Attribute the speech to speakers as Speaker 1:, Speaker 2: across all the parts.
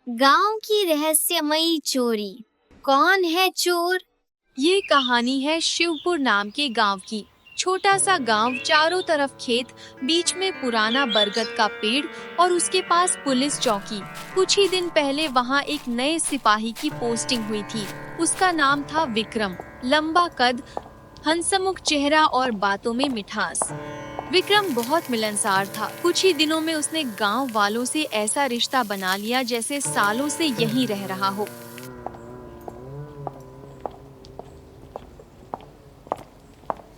Speaker 1: गांव की रहस्यमयी चोरी। कौन है चोर?
Speaker 2: ये कहानी है शिवपुर नाम के गांव की। छोटा सा गांव, चारों तरफ खेत, बीच में पुराना बरगद का पेड़ और उसके पास पुलिस चौकी। कुछ ही दिन पहले वहाँ एक नए सिपाही की पोस्टिंग हुई थी। उसका नाम था विक्रम। लंबा कद, हंसमुख चेहरा और बातों में मिठास। विक्रम बहुत मिलनसार था। कुछ ही दिनों में उसने गांव वालों से ऐसा रिश्ता बना लिया जैसे सालों से यहीं रह रहा हो।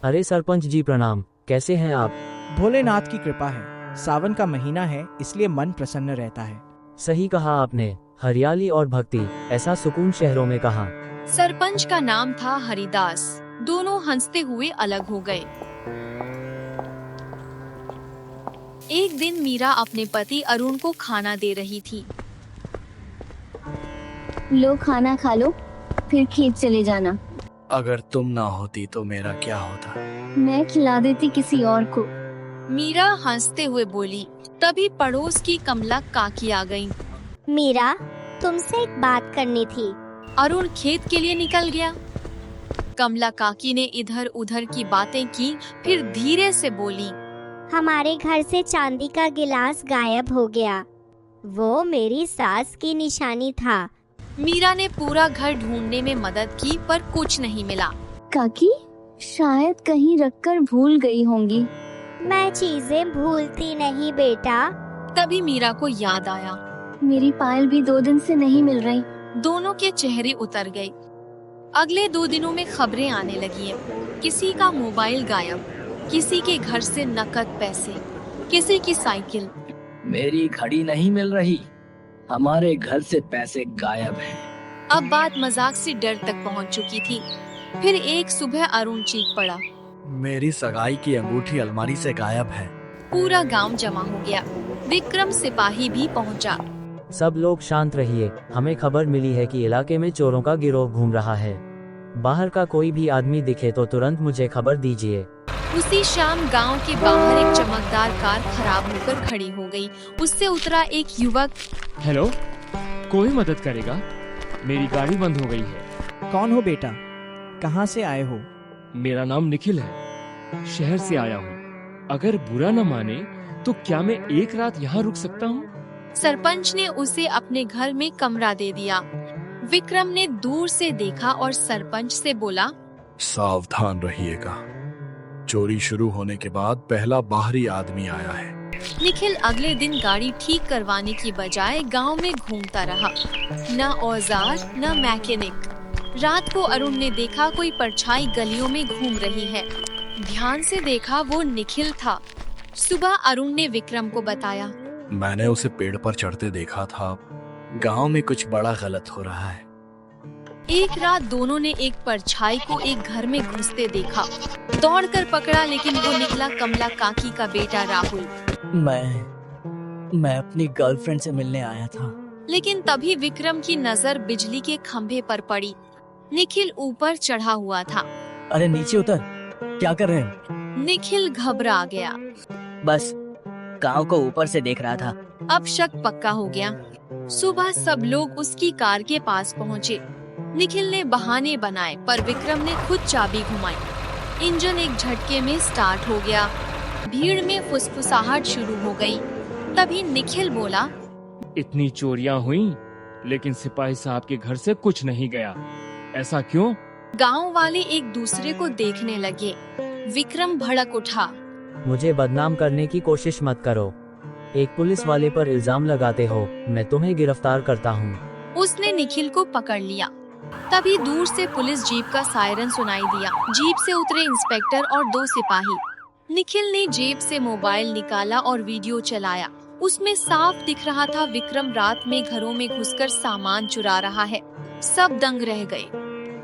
Speaker 3: अरे सरपंच जी प्रणाम, कैसे हैं आप?
Speaker 4: भोलेनाथ की कृपा है। सावन का महीना है, इसलिए मन प्रसन्न रहता है।
Speaker 3: सही कहा आपने, हरियाली और भक्ति, ऐसा सुकून शहरों में कहाँ।
Speaker 2: सरपंच का नाम था हरिदास। दोनों हंसते हुए अलग हो गए। एक दिन मीरा अपने पति अरुण को खाना दे रही थी।
Speaker 1: लो खाना खा लो, फिर खेत चले जाना।
Speaker 5: अगर तुम ना होती तो मेरा क्या होता?
Speaker 1: मैं खिला देती किसी और को।
Speaker 2: मीरा हंसते हुए बोली। तभी पड़ोस की कमला काकी आ गईं।
Speaker 6: मीरा, तुमसे एक बात करनी थी।
Speaker 2: अरुण खेत के लिए निकल गया। कमला काकी ने इधर उधर की बातें की, फिर धीरे से बोली।
Speaker 6: हमारे घर से चांदी का गिलास गायब हो गया। वो मेरी सास की निशानी था।
Speaker 2: मीरा ने पूरा घर ढूंढने में मदद की, पर कुछ नहीं मिला।
Speaker 1: काकी शायद कहीं रखकर भूल गई होंगी।
Speaker 6: मैं चीजें भूलती नहीं बेटा।
Speaker 2: तभी मीरा को याद आया।
Speaker 1: मेरी पायल भी 2 दिन से नहीं मिल रही।
Speaker 2: दोनों के चेहरे उतर गए। अगले 2 दिनों में खबरें आने लगी। किसी का मोबाइल गायब, किसी के घर से नकद पैसे, किसी की साइकिल।
Speaker 5: मेरी घड़ी नहीं मिल रही, हमारे घर से पैसे गायब हैं।
Speaker 2: अब बात मजाक से डर तक पहुंच चुकी थी। फिर एक सुबह अरुण चीख पड़ा।
Speaker 5: मेरी सगाई की अंगूठी अलमारी से गायब है।
Speaker 2: पूरा गांव जमा हो गया। विक्रम सिपाही भी पहुंचा।
Speaker 3: सब लोग शांत रहिए, हमें खबर मिली है कि इलाके में चोरों का गिरोह घूम रहा है। बाहर का कोई भी आदमी दिखे तो तुरंत मुझे खबर दीजिए।
Speaker 2: उसी शाम गांव के बाहर एक चमकदार कार खराब होकर खड़ी हो गई। उससे उतरा एक युवक।
Speaker 7: हेलो, कोई मदद करेगा? मेरी गाड़ी बंद हो गई है।
Speaker 4: कौन हो बेटा? कहाँ से आए हो?
Speaker 7: मेरा नाम निखिल है, शहर से आया हूँ। अगर बुरा न माने तो क्या मैं एक रात यहाँ रुक सकता हूँ?
Speaker 2: सरपंच ने उसे अपने घर में कमरा दे दिया। विक्रम ने दूर से देखा और सरपंच से बोला,
Speaker 5: सावधान रहिएगा, चोरी शुरू होने के बाद पहला बाहरी आदमी आया है।
Speaker 2: निखिल अगले दिन गाड़ी ठीक करवाने की बजाय गांव में घूमता रहा। न औजार, न मैकेनिक। रात को अरुण ने देखा कोई परछाई गलियों में घूम रही है। ध्यान से देखा, वो निखिल था। सुबह अरुण ने विक्रम को बताया।
Speaker 5: मैंने उसे पेड़ पर चढ़ते देखा था। गांव में कुछ बड़ा गलत हो रहा है।
Speaker 2: एक रात दोनों ने एक परछाई को एक घर में घुसते देखा। दौड़कर पकड़ा, लेकिन वो निकला कमला काकी का बेटा राहुल।
Speaker 5: मैं अपनी गर्लफ्रेंड से मिलने आया था।
Speaker 2: लेकिन तभी विक्रम की नजर बिजली के खंभे पर पड़ी। निखिल ऊपर चढ़ा हुआ था।
Speaker 8: अरे नीचे उतर, क्या कर रहे हो?
Speaker 2: निखिल घबरा गया।
Speaker 8: बस गांव को ऊपर से देख रहा था।
Speaker 2: अब शक पक्का हो गया। सुबह सब लोग उसकी कार के पास पहुँचे। निखिल ने बहाने बनाए, पर विक्रम ने खुद चाबी घुमाई। इंजन एक झटके में स्टार्ट हो गया। भीड़ में फुसफुसाहट शुरू हो गई। तभी निखिल बोला,
Speaker 7: इतनी चोरियां हुई, लेकिन सिपाही साहब के घर से कुछ नहीं गया। ऐसा क्यों?
Speaker 2: गांव वाले एक दूसरे को देखने लगे। विक्रम भड़क उठा।
Speaker 3: मुझे बदनाम करने की कोशिश मत करो। एक पुलिस वाले पर इल्जाम लगाते हो, मैं तुम्हें गिरफ्तार करता हूँ।
Speaker 2: उसने निखिल को पकड़ लिया। तभी दूर से पुलिस जीप का सायरन सुनाई दिया। जीप से उतरे इंस्पेक्टर और 2 सिपाही। निखिल ने जेब से मोबाइल निकाला और वीडियो चलाया। उसमें साफ दिख रहा था विक्रम रात में घरों में घुसकर सामान चुरा रहा है। सब दंग रह गए।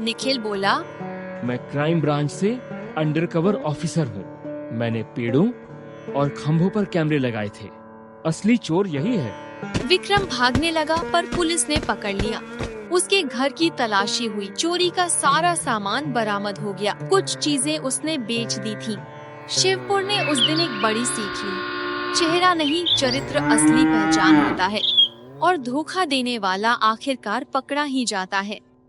Speaker 2: निखिल बोला,
Speaker 7: मैं क्राइम ब्रांच से अंडरकवर ऑफिसर हूँ। मैंने पेड़ों और खंभों पर कैमरे लगाए थे। असली चोर यही है।
Speaker 2: विक्रम भागने लगा, पर पुलिस ने पकड़ लिया। उसके घर की तलाशी हुई। चोरी का सारा सामान बरामद हो गया। कुछ चीजें उसने बेच दी थी। शिवपुर ने उस दिन एक बड़ी सीख ली। चेहरा नहीं, चरित्र असली पहचान होता है। और धोखा देने वाला आखिरकार पकड़ा ही जाता है।